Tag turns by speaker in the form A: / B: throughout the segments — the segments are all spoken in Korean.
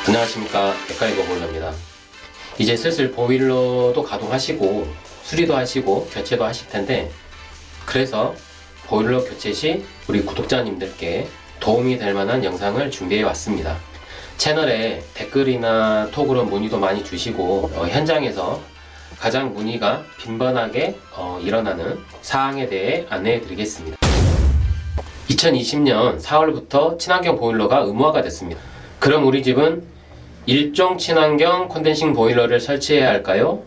A: 안녕하십니까, 맥가이버 보일러입니다. 이제 슬슬 보일러도 가동하시고 수리도 하시고 교체도 하실 텐데, 그래서 보일러 교체 시 우리 구독자님들께 도움이 될 만한 영상을 준비해 왔습니다. 채널에 댓글이나 톡으로 문의도 많이 주시고 현장에서 가장 문의가 빈번하게 일어나는 사항에 대해 안내해 드리겠습니다. 2020년 4월부터 친환경 보일러가 의무화가 됐습니다. 그럼 우리 집은 1종 친환경 콘덴싱 보일러를 설치해야 할까요?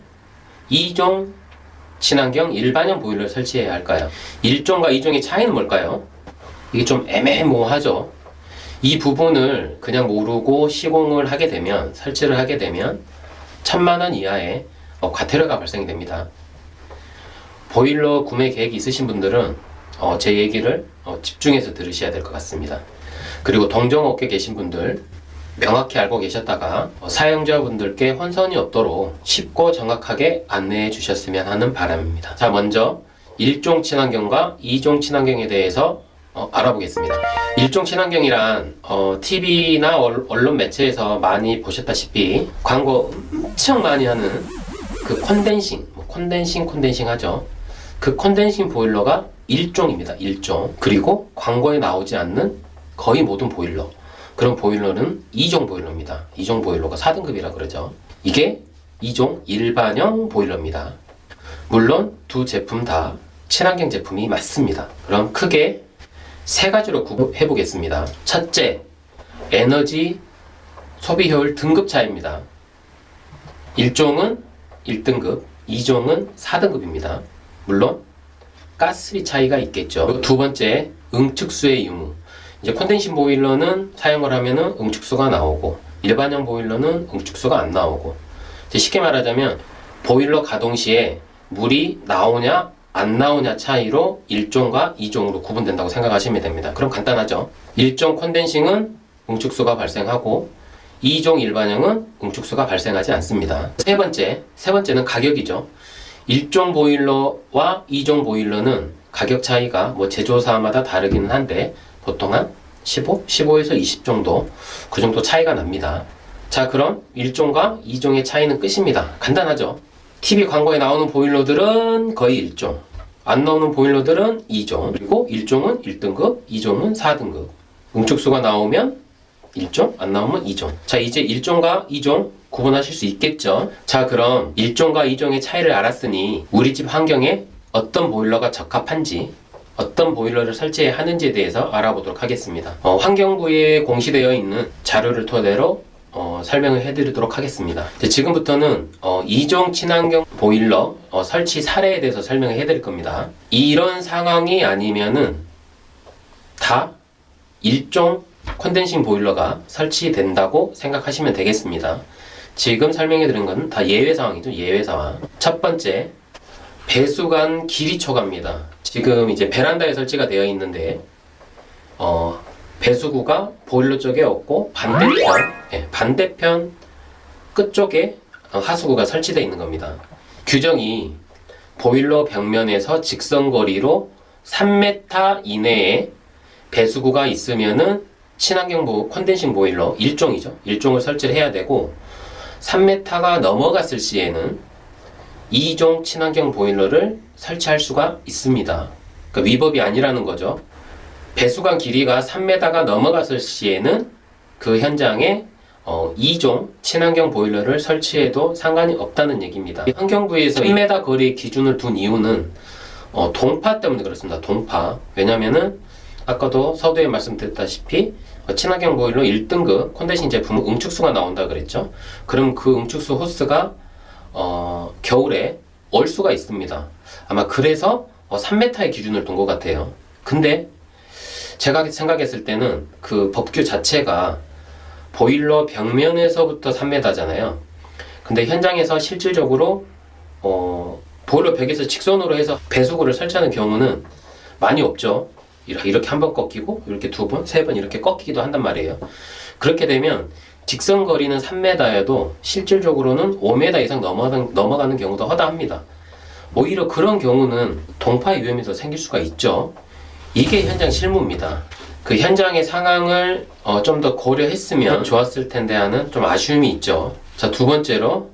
A: 2종 친환경 일반형 보일러를 설치해야 할까요? 1종과 2종의 차이는 뭘까요? 이게 좀 애매모호하죠. 이 부분을 그냥 모르고 시공을 하게 되면, 설치를 하게 되면 1000만원 이하의 과태료가 발생이 됩니다. 보일러 구매 계획이 있으신 분들은 제 얘기를 집중해서 들으셔야 될 것 같습니다. 그리고 동종업계 계신 분들 명확히 알고 계셨다가 사용자분들께 혼선이 없도록 쉽고 정확하게 안내해 주셨으면 하는 바람입니다. 자, 먼저 1종 친환경과 2종 친환경에 대해서 알아보겠습니다. 1종 친환경이란 TV나 언론 매체에서 많이 보셨다시피 광고 엄청 많이 하는 그 콘덴싱 하죠. 그 콘덴싱 보일러가 1종입니다. 1종. 그리고 광고에 나오지 않는 거의 모든 보일러, 그런 보일러는 2종 보일러입니다. 2종 보일러가 4등급이라 그러죠. 이게 2종 일반형 보일러입니다. 물론 두 제품 다 친환경 제품이 맞습니다. 그럼 크게 세 가지로 구분해 보겠습니다. 첫째, 에너지 소비 효율 등급 차이입니다. 1종은 1등급, 2종은 4등급입니다. 물론 가스비 차이가 있겠죠. 그리고 두 번째, 응축수의 유무. 이제 콘덴싱 보일러는 사용을 하면은 응축수가 나오고, 일반형 보일러는 응축수가 안 나오고, 쉽게 말하자면 보일러 가동 시에 물이 나오냐 안 나오냐 차이로 1종과 2종으로 구분된다고 생각하시면 됩니다. 그럼 간단하죠. 1종 콘덴싱은 응축수가 발생하고 2종 일반형은 응축수가 발생하지 않습니다. 세 번째는 가격이죠. 1종 보일러와 2종 보일러는 가격 차이가 제조사마다 다르기는 한데 보통 한 15에서 20 정도, 그 정도 차이가 납니다. 자, 그럼 1종과 2종의 차이는 끝입니다. 간단하죠. TV 광고에 나오는 보일러들은 거의 1종, 안 나오는 보일러들은 2종, 그리고 1종은 1등급, 2종은 4등급. 응축수가 나오면 1종, 안 나오면 2종. 자, 이제 1종과 2종 구분하실 수 있겠죠. 자, 그럼 1종과 2종의 차이를 알았으니 우리 집 환경에 어떤 보일러가 적합한지, 어떤 보일러를 설치해야 하는지에 대해서 알아보도록 하겠습니다. 환경부에 공시되어 있는 자료를 토대로 설명을 해드리도록 하겠습니다. 지금부터는 2종 친환경 보일러 설치 사례에 대해서 설명을 해드릴 겁니다. 이런 상황이 아니면은 다 1종 콘덴싱 보일러가 설치된다고 생각하시면 되겠습니다. 지금 설명해드린 건 다 예외 상황이죠. 예외 상황. 첫 번째, 배수관 길이 초과입니다. 지금 이제 베란다에 설치가 되어 있는데 배수구가 보일러 쪽에 없고 반대편 끝쪽에 하수구가 설치되어 있는 겁니다. 규정이 보일러 벽면에서 직선거리로 3m 이내에 배수구가 있으면은 친환경 콘덴싱 보일러 1종이죠. 1종을 설치를 해야 되고, 3m가 넘어갔을 시에는 2종 친환경 보일러를 설치할 수가 있습니다. 그러니까 위법이 아니라는 거죠. 배수관 길이가 3m가 넘어갔을 시에는 그 현장에 2종 친환경 보일러를 설치해도 상관이 없다는 얘기입니다. 환경부에서 1m 거리 기준을 둔 이유는 동파 때문에 그렇습니다. 동파. 왜냐면은 아까도 서두에 말씀드렸다시피 친환경 보일러 1등급 콘덴싱 제품은 응축수가 나온다 그랬죠. 그럼 그 응축수 호스가 겨울에 얼 수가 있습니다. 아마 그래서 3m의 기준을 둔 것 같아요. 근데 제가 생각했을 때는 그 법규 자체가 보일러 벽면에서부터 3m잖아요. 근데 현장에서 실질적으로 보일러 벽에서 직선으로 해서 배수구를 설치하는 경우는 많이 없죠. 이렇게 한 번 꺾이고 이렇게 두 번, 세 번 이렇게 꺾이기도 한단 말이에요. 그렇게 되면 직선 거리는 3m여도 실질적으로는 5m 이상 넘어가는 경우도 허다합니다. 오히려 그런 경우는 동파 위험이 더 생길 수가 있죠. 이게 현장 실무입니다. 그 현장의 상황을 좀 더 고려했으면 좋았을 텐데 하는 좀 아쉬움이 있죠. 자, 두 번째로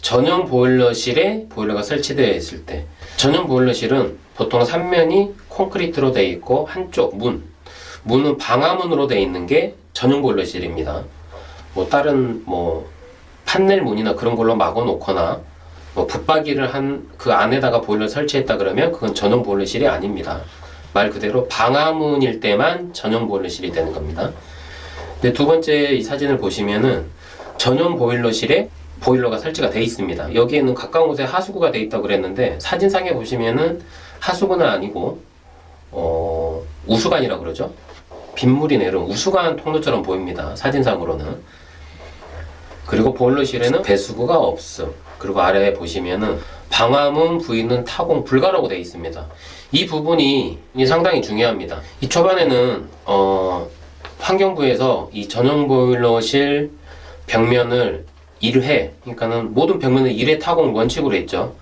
A: 전용 보일러실에 보일러가 설치되어 있을 때, 전용 보일러실은 보통 3면이 콘크리트로 되어 있고 한쪽 문은 방화문으로 되어 있는 게 전용 보일러실입니다. 뭐 다른 뭐 판넬 문이나 그런 걸로 막아 놓거나 뭐 붙박이를 한 그 안에다가 보일러 설치했다 그러면 그건 전용 보일러실이 아닙니다. 말 그대로 방화문일 때만 전용 보일러실이 되는 겁니다. 근데 두 번째 이 사진을 보시면은 전용 보일러실에 보일러가 설치가 되어 있습니다. 여기에는 가까운 곳에 하수구가 되어 있다고 그랬는데 사진상에 보시면은 하수구는 아니고 우수관이라고 그러죠. 빗물이 내려온 우수관 통로처럼 보입니다. 사진상으로는. 그리고 보일러실에는 배수구가 없음. 그리고 아래에 보시면은 방화문 부위는 타공 불가라고 되어 있습니다. 이 부분이 상당히 중요합니다. 이 초반에는 환경부에서 이 전용 보일러실 벽면을 1회, 그러니까는 모든 벽면을 1회 타공 원칙으로 했죠.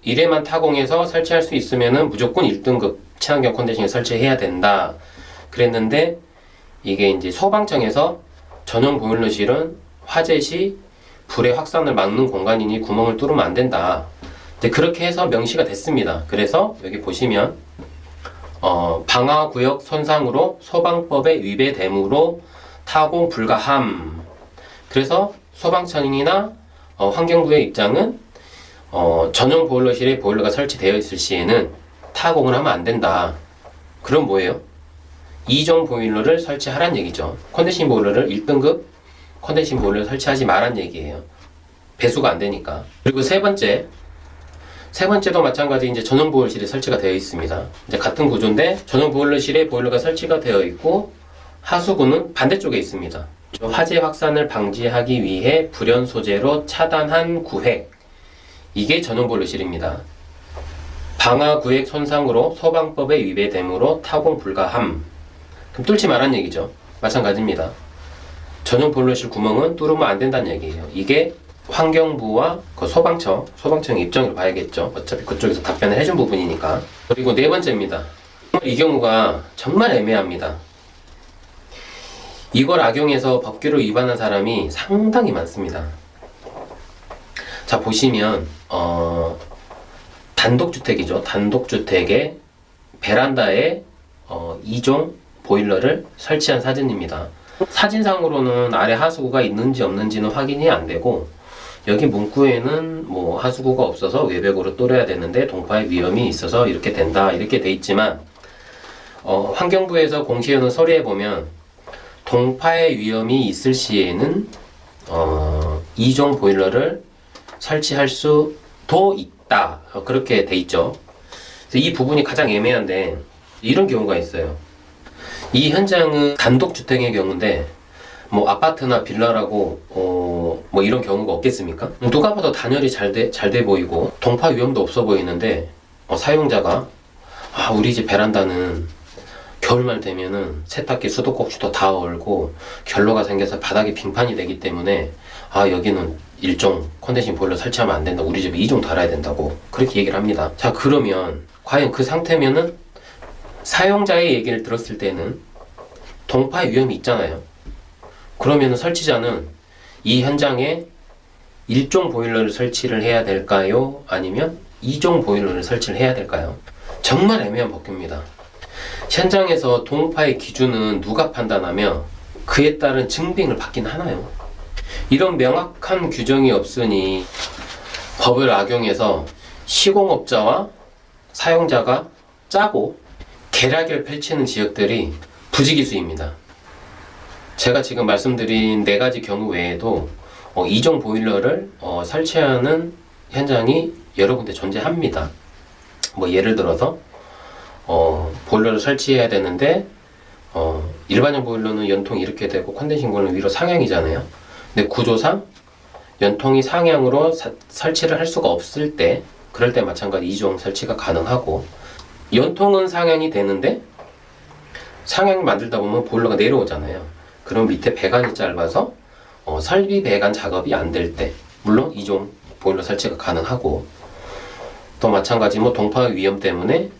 A: 1회만 타공해서 설치할 수 있으면은 무조건 1등급 친환경 컨디션을 설치해야 된다. 그랬는데 이게 이제 소방청에서 전용 보일러실은 화재 시 불의 확산을 막는 공간이니 구멍을 뚫으면 안 된다. 이제 그렇게 해서 명시가 됐습니다. 그래서 여기 보시면 방화구역 손상으로 소방법에 위배됨으로 타공 불가함. 그래서 소방청이나 환경부의 입장은 전용 보일러실에 보일러가 설치되어 있을 시에는 타공을 하면 안 된다. 그럼 뭐예요? 2종 보일러를 설치하란 얘기죠. 컨덴싱 보일러를 1등급 컨덴싱 보일러를 설치하지 말란 얘기예요. 배수가 안 되니까. 그리고 세 번째도 마찬가지 이제 전용 보일러실이 설치가 되어 있습니다. 이제 같은 구조인데 전용 보일러실에 보일러가 설치가 되어 있고 하수구는 반대쪽에 있습니다. 화재 확산을 방지하기 위해 불연 소재로 차단한 구획. 이게 전용 보일러실입니다. 방화 구획 손상으로 소방법에 위배됨으로 타공 불가함. 그럼 뚫지 말란 얘기죠. 마찬가지입니다. 전용 보일러실 구멍은 뚫으면 안 된다는 얘기예요. 이게 환경부와 그 소방청의 입장을 봐야겠죠. 어차피 그쪽에서 답변을 해준 부분이니까. 그리고 네 번째입니다. 이 경우가 정말 애매합니다. 이걸 악용해서 법규를 위반한 사람이 상당히 많습니다. 자, 보시면 단독주택이죠. 단독주택의 베란다에 2종 보일러를 설치한 사진입니다. 사진상으로는 아래 하수구가 있는지 없는지는 확인이 안 되고 여기 문구에는 뭐 하수구가 없어서 외벽으로 뚫어야 되는데 동파의 위험이 있어서 이렇게 된다 이렇게 돼 있지만 환경부에서 공시해놓은 서류에 보면 동파의 위험이 있을 시에는 2종 보일러를 설치할 수도 있다. 그렇게 돼 있죠. 그래서 이 부분이 가장 애매한데 이런 경우가 있어요. 이 현장은 단독주택의 경우인데 뭐 아파트나 빌라라고 뭐 이런 경우가 없겠습니까? 누가 봐도 단열이 잘 돼 보이고 동파 위험도 없어 보이는데 사용자가 우리 집 베란다는 겨울말 되면은 세탁기 수도꼭지도 다 얼고 결로가 생겨서 바닥이 빙판이 되기 때문에 여기는 1종 컨덴싱 보일러 설치하면 안 된다. 우리 집에 2종 달아야 된다고 그렇게 얘기를 합니다. 자, 그러면 과연 그 상태면은 사용자의 얘기를 들었을 때는 동파의 위험이 있잖아요. 그러면 설치자는 이 현장에 1종 보일러를 설치를 해야 될까요? 아니면 2종 보일러를 설치를 해야 될까요? 정말 애매한 법규입니다. 현장에서 동파의 기준은 누가 판단하며 그에 따른 증빙을 받긴 하나요? 이런 명확한 규정이 없으니 법을 악용해서 시공업자와 사용자가 짜고 계략을 펼치는 지역들이 부지기수입니다. 제가 지금 말씀드린 4가지 경우 외에도 2종 보일러를 설치하는 현장이 여러 군데 존재합니다. 뭐 예를 들어서 보일러를 설치해야 되는데 일반형 보일러는 연통이 이렇게 되고 컨덴싱 보일러는 위로 상향이잖아요. 근데 구조상 연통이 상향으로 설치를 할 수가 없을 때 그럴 때 마찬가지 2종 설치가 가능하고 연통은 상향이 되는데 상향 만들다 보면 보일러가 내려오잖아요. 그럼 밑에 배관이 짧아서 설비 배관 작업이 안 될 때 물론 2종 보일러 설치가 가능하고 또 마찬가지 동파 위험 때문에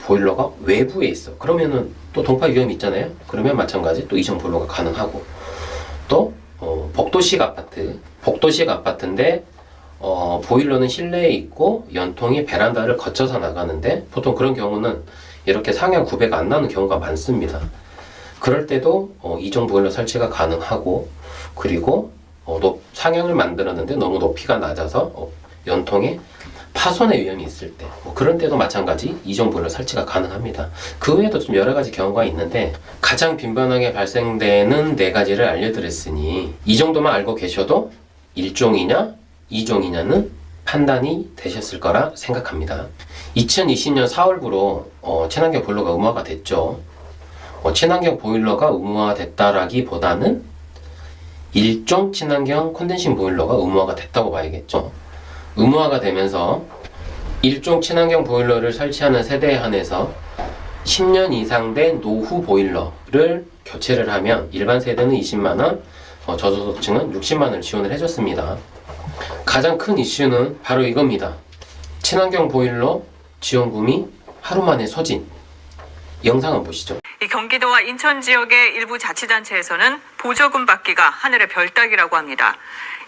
A: 보일러가 외부에 있어. 그러면은 또 동파 위험이 있잖아요. 그러면 마찬가지 또 이전 보일러가 가능하고, 또 복도식 아파트인데 보일러는 실내에 있고 연통이 베란다를 거쳐서 나가는데, 보통 그런 경우는 이렇게 상향 구배가 안 나는 경우가 많습니다. 그럴 때도 이종 보일러 설치가 가능하고, 그리고 상향을 만들었는데 너무 높이가 낮아서 연통에 파손의 위험이 있을 때, 그런 때도 마찬가지 이종 보일러 설치가 가능합니다. 그 외에도 좀 여러 가지 경우가 있는데, 가장 빈번하게 발생되는 4가지를 알려드렸으니 이 정도만 알고 계셔도 1종이냐 2종이냐는 판단이 되셨을 거라 생각합니다. 2020년 4월부로 친환경 보일러가 의무화가 됐죠. 친환경 보일러가 의무화가 됐다라기보다는 1종 친환경 콘덴싱 보일러가 의무화가 됐다고 봐야겠죠. 의무화가 되면서 1종 친환경 보일러를 설치하는 세대에 한해서 10년 이상 된 노후 보일러를 교체를 하면 일반 세대는 20만원, 저소득층은 60만원을 지원을 해줬습니다. 가장 큰 이슈는 바로 이겁니다. 친환경 보일러 지원금이 하루 만에 소진. 영상 한번 보시죠.
B: 이 경기도와 인천 지역의 일부 자치단체에서는 보조금 받기가 하늘의 별 따기라고 합니다.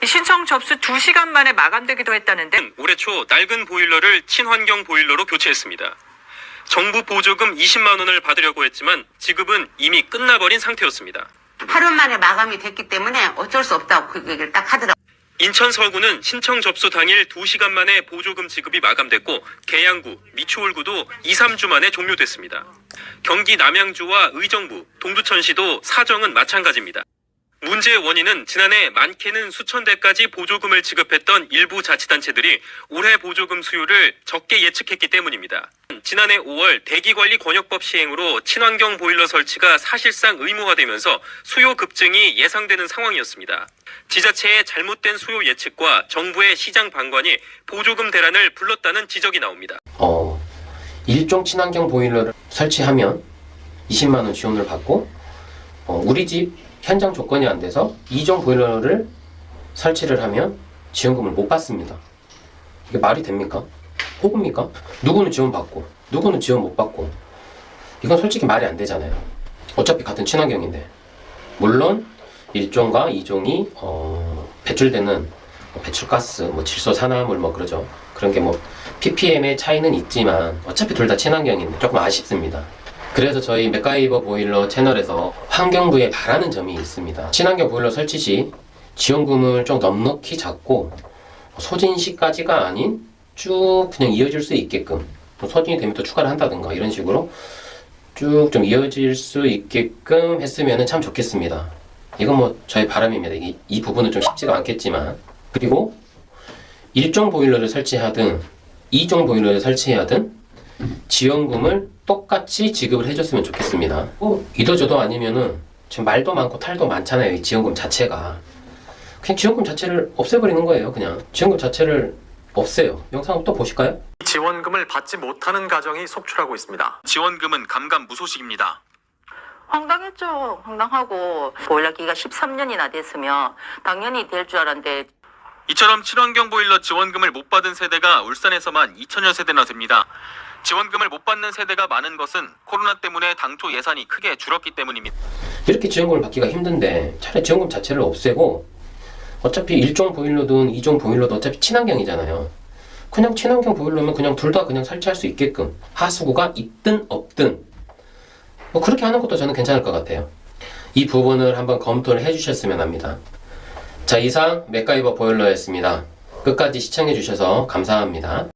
B: 이 신청 접수 2시간 만에 마감되기도 했다는데,
C: 올해 초 낡은 보일러를 친환경 보일러로 교체했습니다. 정부 보조금 20만 원을 받으려고 했지만 지급은 이미 끝나버린 상태였습니다.
D: 하루 만에 마감이 됐기 때문에 어쩔 수 없다고 그 얘기를 딱 하더라고요.
C: 인천 서구는 신청 접수 당일 2시간 만에 보조금 지급이 마감됐고, 계양구, 미추홀구도 2, 3주 만에 종료됐습니다. 경기 남양주와 의정부, 동두천시도 사정은 마찬가지입니다. 문제의 원인은 지난해 많게는 수천 대까지 보조금을 지급했던 일부 자치단체들이 올해 보조금 수요를 적게 예측했기 때문입니다. 지난해 5월 대기관리권역법 시행으로 친환경 보일러 설치가 사실상 의무화되면서 수요 급증이 예상되는 상황이었습니다. 지자체의 잘못된 수요 예측과 정부의 시장 방관이 보조금 대란을 불렀다는 지적이 나옵니다.
A: 1종 친환경 보일러를 설치하면 20만원 지원을 받고, 우리 집 현장 조건이 안 돼서 2종 보일러를 설치를 하면 지원금을 못 받습니다. 이게 말이 됩니까? 호구입니까? 누구는 지원 받고 누구는 지원 못 받고, 이건 솔직히 말이 안 되잖아요. 어차피 같은 친환경인데. 물론 1종과 2종이 배출되는 배출가스, 질소, 산화물 그러죠. 그런 게 ppm의 차이는 있지만 어차피 둘 다 친환경인데 조금 아쉽습니다. 그래서 저희 맥가이버 보일러 채널에서 환경부에 바라는 점이 있습니다. 친환경 보일러 설치 시 지원금을 좀 넉넉히 잡고 소진 시까지가 아닌 쭉 그냥 이어질 수 있게끔, 소진이 되면 또 추가를 한다든가 이런 식으로 쭉 좀 이어질 수 있게끔 했으면 참 좋겠습니다. 이건 저의 바람입니다. 이 부분은 좀 쉽지가 않겠지만. 그리고 1종 보일러를 설치하든 2종 보일러를 설치하든 지원금을 똑같이 지급을 해줬으면 좋겠습니다. 이도저도 아니면은 지금 말도 많고 탈도 많잖아요. 이 지원금 자체가. 그냥 지원금 자체를 없애버리는 거예요. 그냥 지원금 자체를 없애요. 영상 또 보실까요?
E: 지원금을 받지 못하는 가정이 속출하고 있습니다.
C: 지원금은 감감무소식입니다.
F: 황당했죠. 황당하고, 보일러기가 13년이나 됐으면 당연히 될 줄 알았는데,
C: 이처럼 친환경 보일러 지원금을 못 받은 세대가 울산에서만 2천여 세대나 됩니다. 지원금을 못 받는 세대가 많은 것은 코로나 때문에 당초 예산이 크게 줄었기 때문입니다.
A: 이렇게 지원금을 받기가 힘든데 차라리 지원금 자체를 없애고, 어차피 1종 보일러든 2종 보일러든 어차피 친환경이잖아요. 그냥 친환경 보일러면 그냥 둘 다 그냥 설치할 수 있게끔, 하수구가 있든 없든 그렇게 하는 것도 저는 괜찮을 것 같아요. 이 부분을 한번 검토를 해주셨으면 합니다. 자, 이상 맥가이버 보일러였습니다. 끝까지 시청해 주셔서 감사합니다.